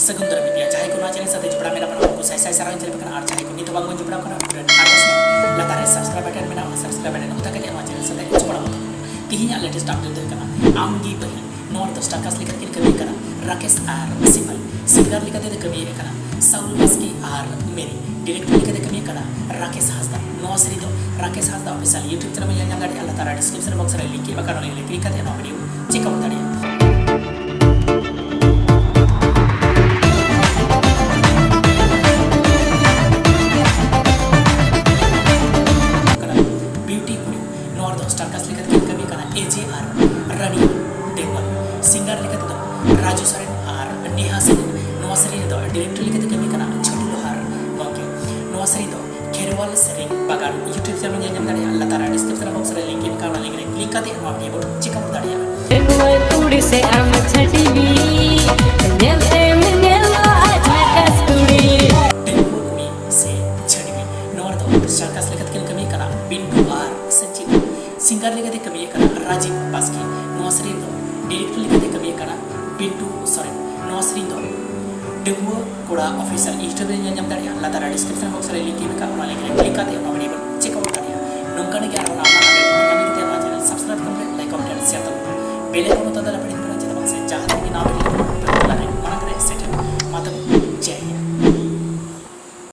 Segundar Bibia, Jai Kuna channel sa jupra mena pana ko sai sarang channel kana ar Jai Kuni to bangun jupra kana atasnya latare subscribe button mena subscribe button uta kali channel sa jupra mata tihinya latest update kana amgi bahi north stars likat kin kami kana Rakesh R Simal singer likat de kami kana Saul Baski R Meri director likat de kami kana Rakesh Hasda Nosri do Rakesh Hasda official YouTube channel में yang ngadi latare description box ra link bakal oleh klik kate no video check out tadi AJR Rani Dewan singer likat itu Raju Saren R Neha Sen Nuasari itu director likat kami kana Chotu Lohar oke Nuasari itu Kerwal Sering bagan YouTube channel nya nyam dari Allah taala description box ra link kana link klik kate no video check out tadi Dewan puri se am chati bi nyel em nyel aaj kasturi Dewan puri se chati bi North Circus likat kami kana Bindu R Sanchit singer likat kami kana Rajiv Baski Nuasari itu director likat kami kana Bindu sorry Nuasari itu Dewa kuda official YouTube nya nyam dari Allah taala description box ra link kana link klik kate no video check out tadi nungkane kya rona apa update nyam kita channel subscribe करके like comment share bell